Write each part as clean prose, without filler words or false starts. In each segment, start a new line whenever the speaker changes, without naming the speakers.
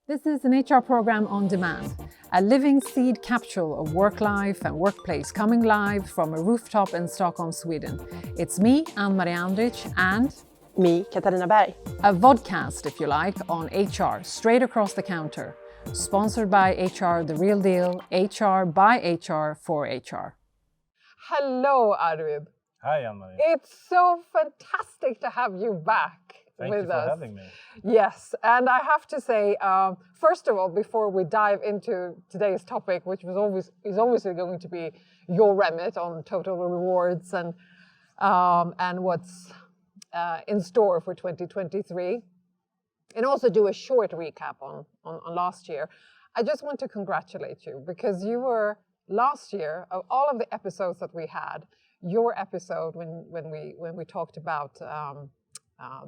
This is an HR program on demand, a living seed capsule of work life and workplace coming live from a rooftop in Stockholm, Sweden. It's me, Ann-Marie Andrich, and
me, Katarina Berg.
A vodcast, if you like, on HR, straight across the counter. Sponsored by HR The Real Deal, HR by HR for HR.
Hello, Arvid.
Hi, Ann-Marie.
It's so fantastic to have you back
Thank
with
you for
us.
having me.
Yes, and I have to say, first of all, before we dive into today's topic, which is obviously going to be your remit on total rewards and what's in store for 2023, and also do a short recap on last year. I just want to congratulate you because you were last year, of all of the episodes that we had, your episode when we talked about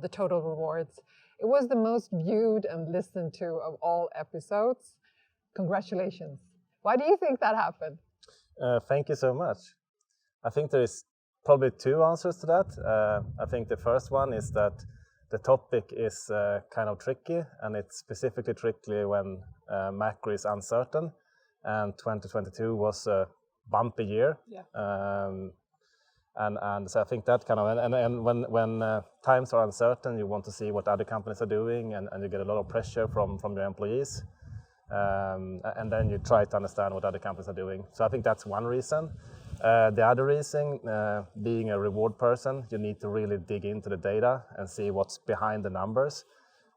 the total rewards, it was the most viewed and listened to of all episodes. Congratulations. Why do you think that happened?
Thank you so much. I think there is probably two answers to that. I think the first one is that the topic is kind of tricky, and it's specifically tricky when macro is uncertain, and 2022 was a bumpy year.
Yeah.
And so I think that kind of, and when times are uncertain, you want to see what other companies are doing, and you get a lot of pressure from your employees. And then you try to understand what other companies are doing. So I think that's one reason. The other reason, being a reward person, you need to really dig into the data and see what's behind the numbers.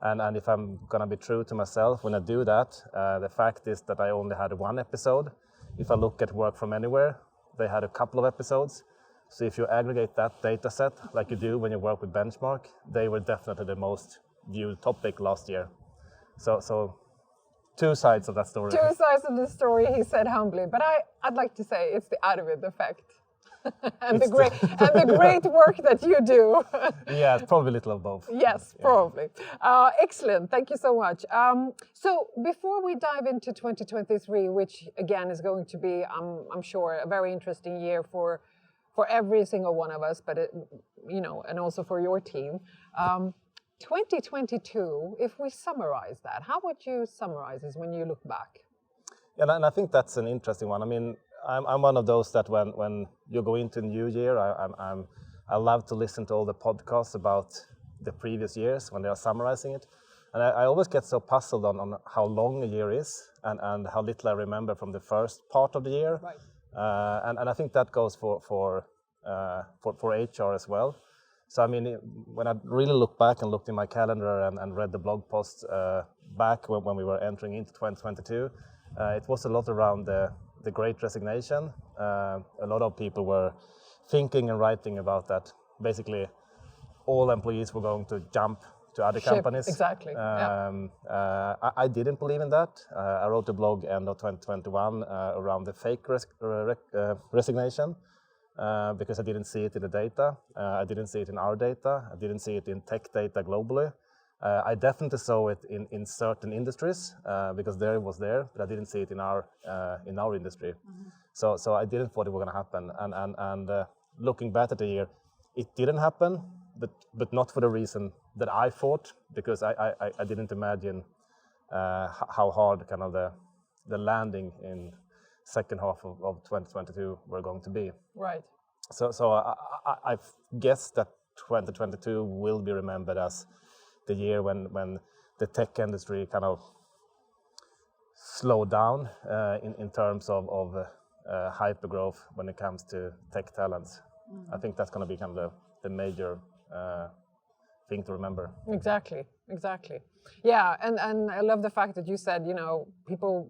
And if I'm going to be true to myself when I do that, the fact is that I only had one episode. If I look at Work From Anywhere, they had a couple of episodes. So if you aggregate that data set, like you do when you work with Benchmark, they were definitely the most viewed topic last year. So two sides of that story.
Two sides of the story, he said humbly, but I'd like to say it's the Arvid effect. and the great work that you do.
Yeah, it's probably a little of both.
Yes,
yeah.
Probably. Excellent, thank you so much. So before we dive into 2023, which again is going to be, I'm sure, a very interesting year for every single one of us, but and also for your team. 2022, if we summarize that, how would you summarize this when you look back?
Yeah, and I think that's an interesting one. I mean, I'm one of those that when you go into a new year, I love to listen to all the podcasts about the previous years when they are summarizing it. And I always get so puzzled on how long a year is and how little I remember from the first part of the year.
Right.
And I think that goes for HR as well. So I mean, when I really look back and looked in my calendar and read the blog posts back when we were entering into 2022, it was a lot around the Great Resignation. A lot of people were thinking and writing about that. Basically, all employees were going to jump to other companies.
Exactly.
I didn't believe in that. I wrote a blog end of 2021 around the fake resignation because I didn't see it in the data. I didn't see it in our data. I didn't see it in tech data globally. I definitely saw it in certain industries because there it was there, but I didn't see it in our industry. Mm-hmm. So I didn't thought it was going to happen. And looking back at the year, it didn't happen, but not for the reason that I thought, because I didn't imagine how hard kind of the landing in second half of 2022 were going to be.
Right.
So I guess that 2022 will be remembered as the year when the tech industry kind of slowed down in terms of hyper growth when it comes to tech talents. Mm-hmm. I think that's going to be kind of the major thing to remember.
Exactly. Yeah, and I love the fact that you said, people,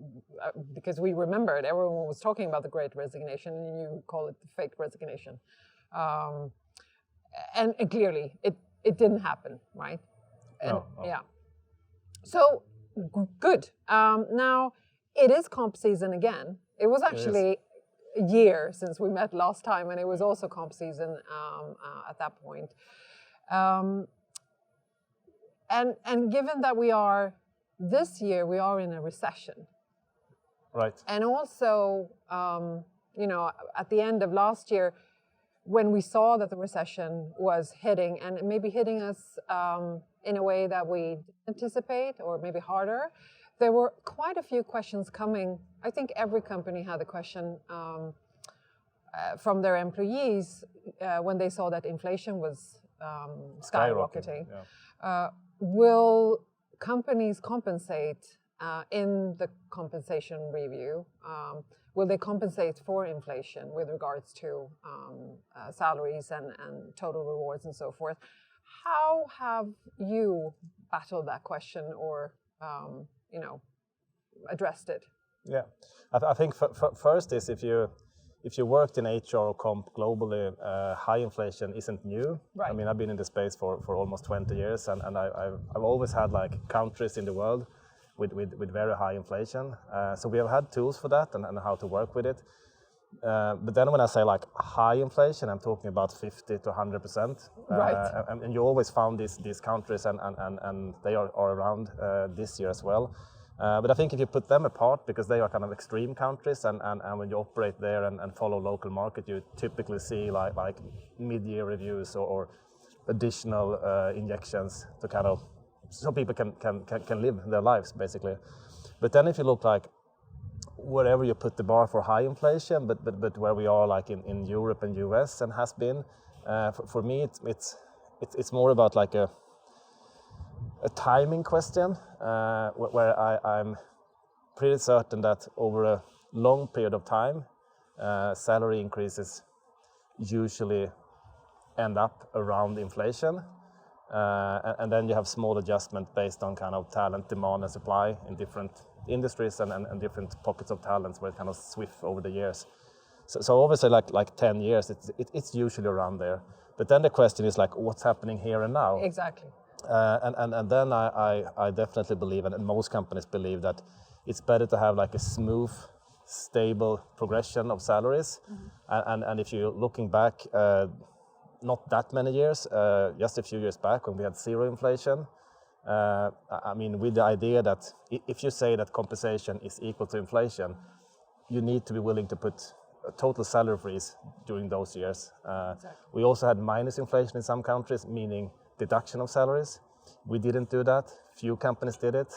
because we remembered, everyone was talking about the Great Resignation, and you call it the fake resignation. And clearly, it didn't happen, right?
No.
Yeah. So, good. Now, it is comp season again. It was actually a year since we met last time, and it was also comp season at that point. And given that this year we are in a recession.
Right.
And also, at the end of last year, when we saw that the recession was hitting, and maybe hitting us in a way that we didn't anticipate, or maybe harder, there were quite a few questions coming. I think every company had a question from their employees when they saw that inflation was skyrocketing. Will companies compensate in the compensation review? Will they compensate for inflation with regards to salaries and total rewards and so forth? How have you battled that question or addressed it?
Yeah, I think first is if you worked in HR or comp globally, high inflation isn't new.
Right.
I mean, I've been in this space for almost 20 years, and I've always had like countries in the world with very high inflation. So we have had tools for that and how to work with it. But then when I say like high inflation, I'm talking about 50 to 100%.
Right.
And you always found these countries and they are around this year as well. But I think if you put them apart, because they are kind of extreme countries, and when you operate there and follow local market, you typically see like mid-year reviews or additional injections to kind of so people can live their lives basically. But then if you look like wherever you put the bar for high inflation, but where we are like in Europe and US and has been, for me it's more about like a timing question, where I'm pretty certain that over a long period of time, salary increases usually end up around inflation. And then you have small adjustment based on kind of talent, demand and supply in different industries and different pockets of talents where it kind of swift over the years. So obviously like 10 years, it's usually around there. But then the question is like, what's happening here and now?
Exactly.
And then I definitely believe, and most companies believe, that it's better to have like a smooth, stable progression of salaries. Mm-hmm. And if you're looking back, not that many years, just a few years back when we had zero inflation, I mean, with the idea that if you say that compensation is equal to inflation, you need to be willing to put a total salary freeze during those years. Exactly. We also had minus inflation in some countries, meaning deduction of salaries. We didn't do that. Few companies did it.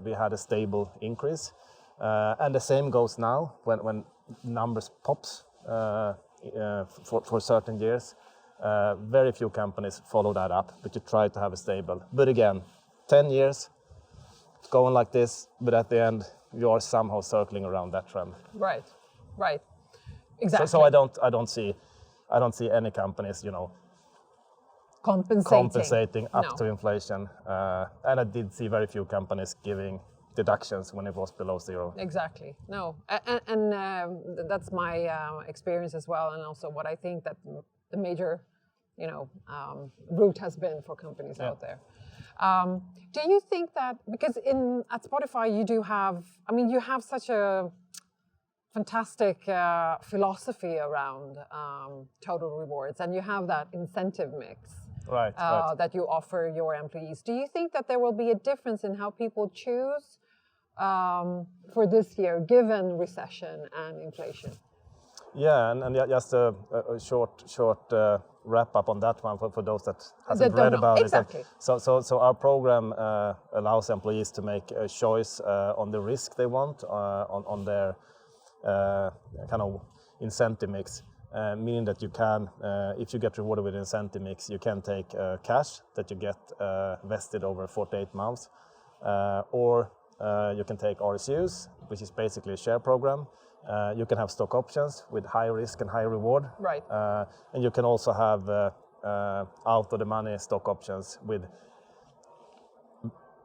We had a stable increase. And the same goes now when numbers pops for certain years. Very few companies follow that up, but you try to have a stable. But again, 10 years, it's going like this, but at the end, you are somehow circling around that trend.
Right, right, exactly.
So I don't see any companies, compensating up to inflation. And I did see very few companies giving deductions when it was below zero.
Exactly. No, and that's my experience as well, and also what I think that the major, route has been for companies out there. Do you think that, because at Spotify you do have, you have such a fantastic philosophy around total rewards, and you have that incentive mix
right.
that you offer your employees. Do you think that there will be a difference in how people choose for this year, given recession and inflation?
Yeah, and just a short wrap up on that one for those that hasn't read about
exactly.
it. So our program allows employees to make a choice on the risk they want on their kind of incentive mix, meaning that you can, if you get rewarded with incentive mix, you can take cash that you get vested over 48 months, or you can take RSUs, which is basically a share program. You can have stock options with high risk and high reward.
Right.
And you can also have out of the money stock options with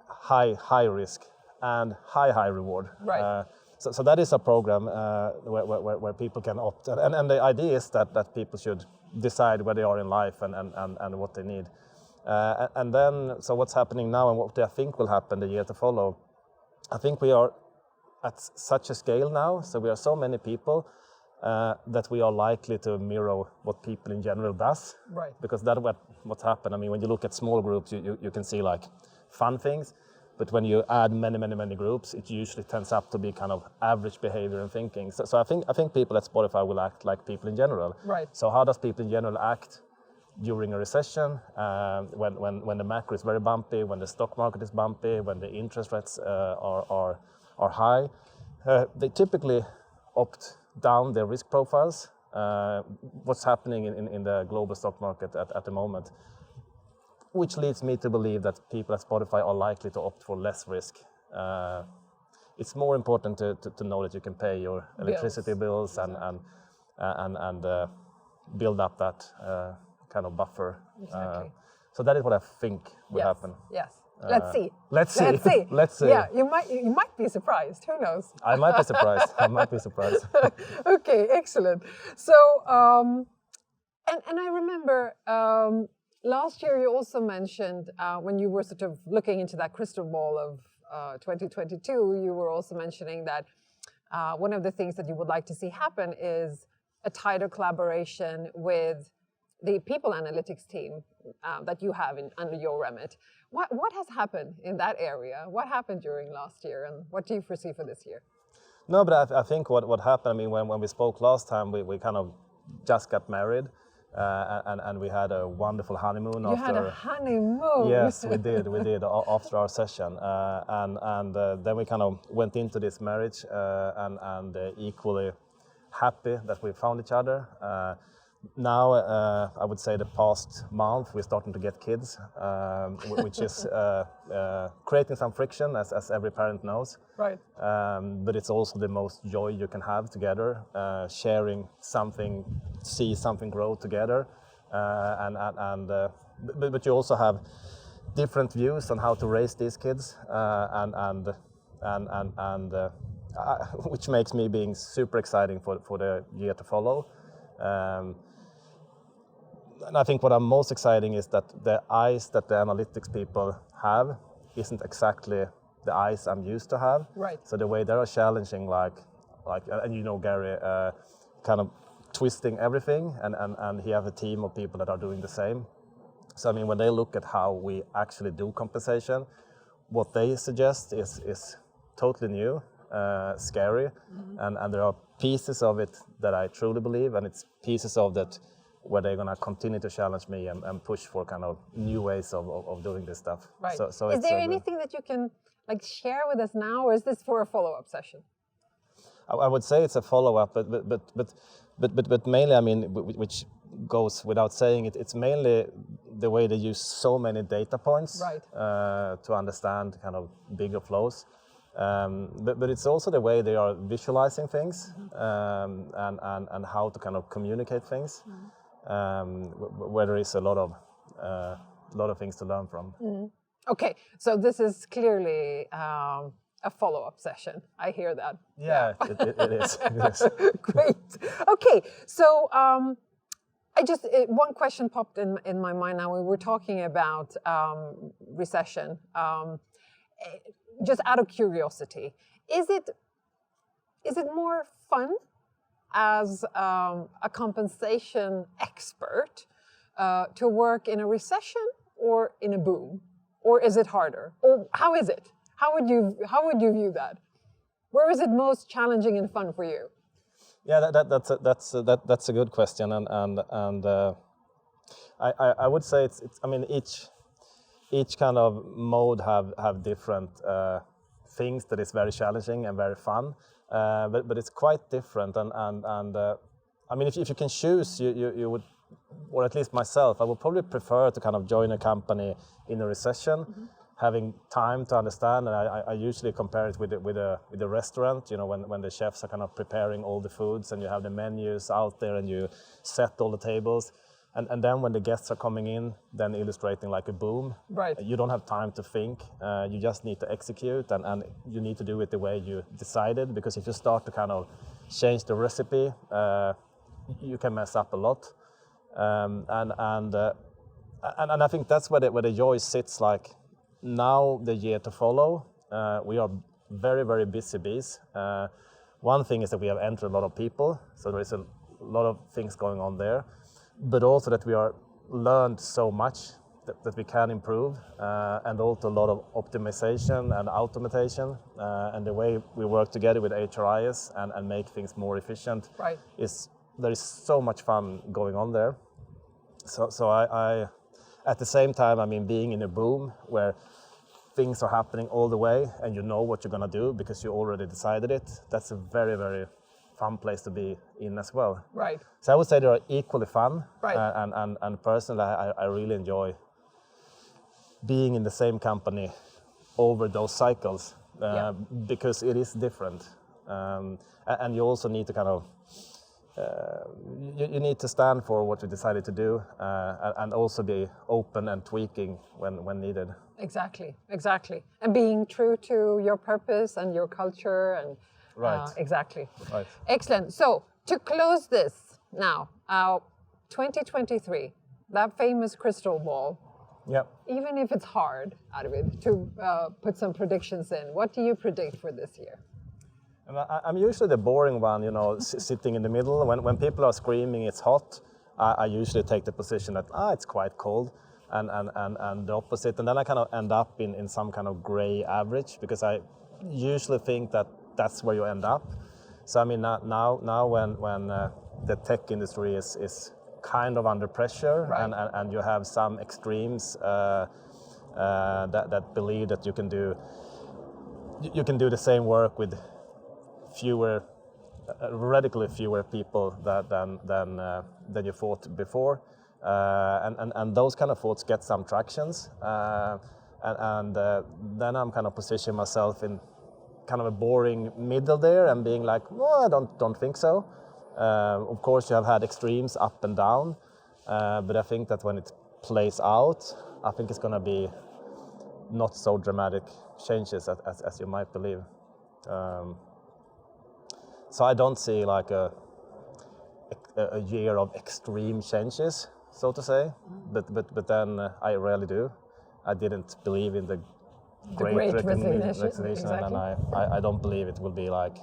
high risk and high reward.
Right.
So that is a program where people can opt. And the idea is that people should decide where they are in life and what they need. And then, so what's happening now and what I think will happen the year to follow, I think we are at such a scale now, so we are so many people that we are likely to mirror what people in general does.
Right.
Because that's what's happened. When you look at small groups, you can see like fun things, but when you add many groups, it usually tends up to be kind of average behavior and thinking. So I think people at Spotify will act like people in general.
Right.
So how does people in general act? during a recession, when the macro is very bumpy, when the stock market is bumpy, when the interest rates are high, they typically opt down their risk profiles. What's happening in the global stock market at the moment, which leads me to believe that people at Spotify are likely to opt for less risk. It's more important to know that you can pay your electricity bills and build up that kind of buffer.
Exactly.
So that is what I think will happen.
Yes. Let's see.
Let's see. Let's see.
Yeah, you might be surprised. Who knows?
I might be surprised. I might be surprised.
Okay, excellent. So, and I remember last year you also mentioned when you were sort of looking into that crystal ball of 2022, you were also mentioning that one of the things that you would like to see happen is a tighter collaboration with the people analytics team that you have under your remit. What has happened in that area? What happened during last year, and what do you foresee for this year?
No, but I think what happened, I mean, when we spoke last time, we kind of just got married, and we had a wonderful honeymoon.
You had a honeymoon?
Yes, we did after our session. And then we kind of went into this marriage and equally happy that we found each other. Now, I would say the past month, we're starting to get kids, which is creating some friction, as every parent knows.
Right.
But it's also the most joy you can have together, sharing something, see something grow together. But you also have different views on how to raise these kids, which makes me being super exciting for the year to follow. And I think what I'm most exciting is that the eyes that the analytics people have isn't exactly the eyes I'm used to have.
Right.
So the way they are challenging, like, and you know Gary, kind of twisting everything, and he has a team of people that are doing the same. So I mean, when they look at how we actually do compensation, what they suggest is totally new, scary, and there are pieces of it that I truly believe, and it's pieces of that where they're going to continue to challenge me and push for kind of new ways of doing this stuff.
Right.
So
is there anything that you can share with us now, or is this for a follow-up session?
I would say it's a follow-up, but mainly, I mean, which goes without saying, it's mainly the way they use so many data points,
right,
to understand kind of bigger flows. But it's also the way they are visualizing things, and how to kind of communicate things, where there is a lot of things to learn from.
Okay, so this is clearly a follow-up session. I hear that.
Yeah, it is. It is.
Great. Okay, so one question popped in my mind now. We were talking about recession. Just out of curiosity, is it more fun as a compensation expert to work in a recession or in a boom, or is it harder, or how is it? How would you view that? Where is it most challenging and fun for you?
Yeah, that's a good question, and I would say it's I mean each kind of mode have different things that is very challenging and very fun, but it's quite different. And I mean, if you can choose, you would, or at least myself, I would probably prefer to kind of join a company in a recession, having time to understand. And I usually compare it with a restaurant. You know, when the chefs are kind of preparing all the foods and you have the menus out there and you set all the tables. And then when the guests are coming in, then illustrating like a boom.
Right.
You don't have time to think. You just need to execute, and you need to do it the way you decided. Because if you start to kind of change the recipe, you can mess up a lot. And I think that's where the joy sits. Like now, the year to follow, we are very, very busy bees. One thing is that we have entered a lot of people, so there is a lot of things going on there. But also that we are learned so much that we can improve, and also a lot of optimization and automation, and the way we work together with HRIS and make things more efficient.
Right.
There is so much fun going on there. So I at the same time, I mean, being in a boom where things are happening all the way and you know what you're going to do because you already decided it, that's a very, very fun place to be in as well.
Right.
So I would say they are equally fun.
Right.
And personally, I really enjoy being in the same company over those cycles because it is different. And you also need to kind of, you need to stand for what you decided to do and also be open and tweaking when needed.
Exactly, exactly. And being true to your purpose and your culture and
Right.
Exactly.
Right.
Excellent. So to close this now, 2023, that famous crystal ball,
Yeah.
even if it's hard, Arvid, to put some predictions in, what do you predict for this year?
And I'm usually the boring one, you know, sitting in the middle. When people are screaming it's hot, I usually take the position that it's quite cold, and the opposite. And then I kind of end up in some kind of gray average because I usually think that that's where you end up. So I mean now when the tech industry is kind of under pressure,
right.
and you have some extremes that believe that you can do the same work with radically fewer people than you thought before, and those kind of thoughts get some tractions, and then I'm kind of positioning myself in kind of a boring middle there and being like, well, I don't think so. Of course, you have had extremes up and down, but I think that when it plays out, I think it's going to be not so dramatic changes as you might believe. So I don't see like a year of extreme changes, so to say, but then I rarely do. I didn't believe in the great resignation,
exactly.
and I don't believe it will be like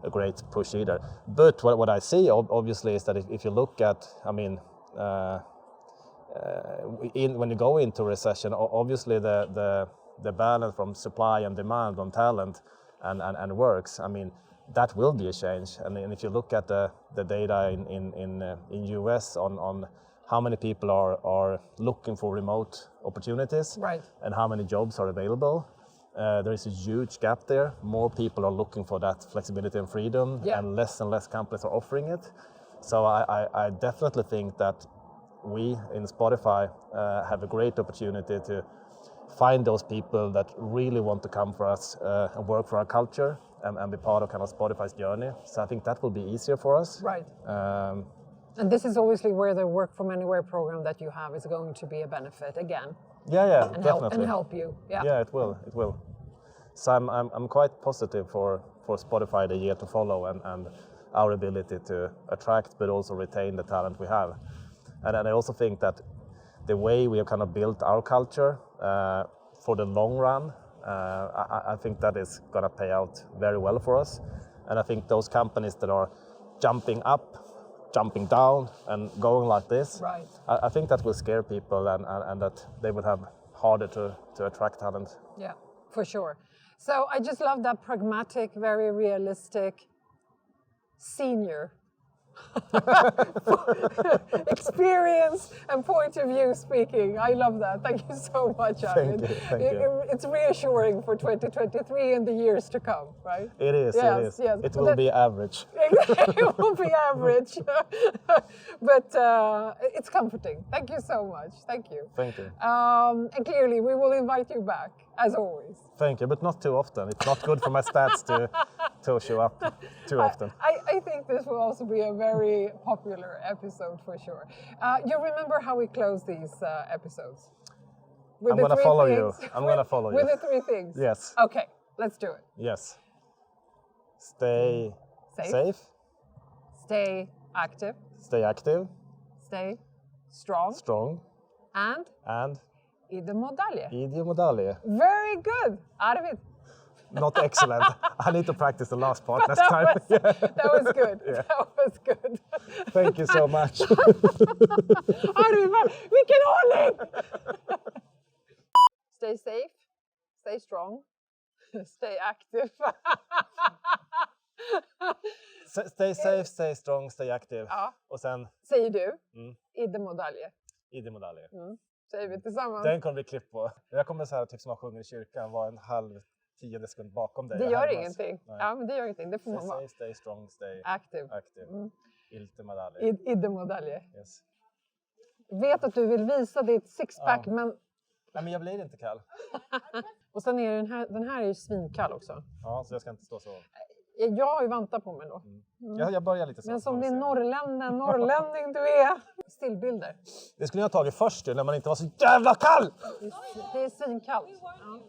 a great push either. But what I see obviously is that if you look at, I mean, when you go into recession, obviously the balance from supply and demand on talent and works, I mean, that will be a change. And if you look at the data in US on how many people are looking for remote opportunities,
right.
and how many jobs are available, there is a huge gap there. More people are looking for that flexibility and freedom, and less companies are offering it. So I definitely think that we in Spotify have a great opportunity to find those people that really want to come for us and work for our culture and be part of kind of Spotify's journey. So I think that will be easier for us.
Right. And this is obviously where the Work From Anywhere program that you have is going to be a benefit again.
Yeah,
and
definitely.
Help you.
Yeah, it will. So I'm quite positive for Spotify the year to follow and our ability to attract but also retain the talent we have. And I also think that the way we have kind of built our culture for the long run, I think that is going to pay out very well for us. And I think those companies that are jumping up, jumping down, and going like this,
right.
I think that will scare people and that they will have harder to attract talent.
Yeah, for sure. So I just love that pragmatic, very realistic senior experience and point of view speaking. I love that. Thank you so much, Arvid.
Thank you.
It's reassuring for 2023 and the years to come, right?
It is.
Yes.
It will be average.
It will be average. But it's comforting. Thank you so much. Thank you.
Thank you.
And clearly, we will invite you back, as always.
Thank you, but not too often. It's not good for my stats to show up too often.
I think this will also be a very popular episode for sure. You remember how we close these episodes?
I'm going to follow you. I'm going to follow you.
With the three things?
Yes.
Okay, let's do it.
Yes. Stay safe.
Stay active.
Stay active.
Stay strong.
Strong.
And
idemodalje.
Very good. Arvid.
Not excellent. I need to practice the last part next time.
That was good. Yeah. That was good.
Thank you so much.
Arvid, we can all live. Stay safe. Stay strong. Stay active.
Stay safe, stay strong, stay active.
Ja.
Och sen...
Säger du, idemodalje.
Idde medalje.
Säger vi tillsammans.
Den kommer vi klipp på. Jag kommer så här, typ som man sjunger i kyrkan, var en halv 10 sekund bakom dig.
Det gör ingenting.
Nej.
Ja, men det gör ingenting. Det får man vara.
Stay strong, stay
Active.
Idde medalje.
Idde medalje.
Yes.
Vet att du vill visa ditt sixpack, men...
Nej, men jag blir inte kall.
Och sen är den här är ju svinkall också.
Ja, så jag ska inte stå så.
Jag har ju vantar på mig då.
Jag börjar lite så.
Men som din norrlänning du är. Stillbilder.
Det skulle jag ha tagit först när man inte var så jävla kall!
Det är svinkallt. Ja.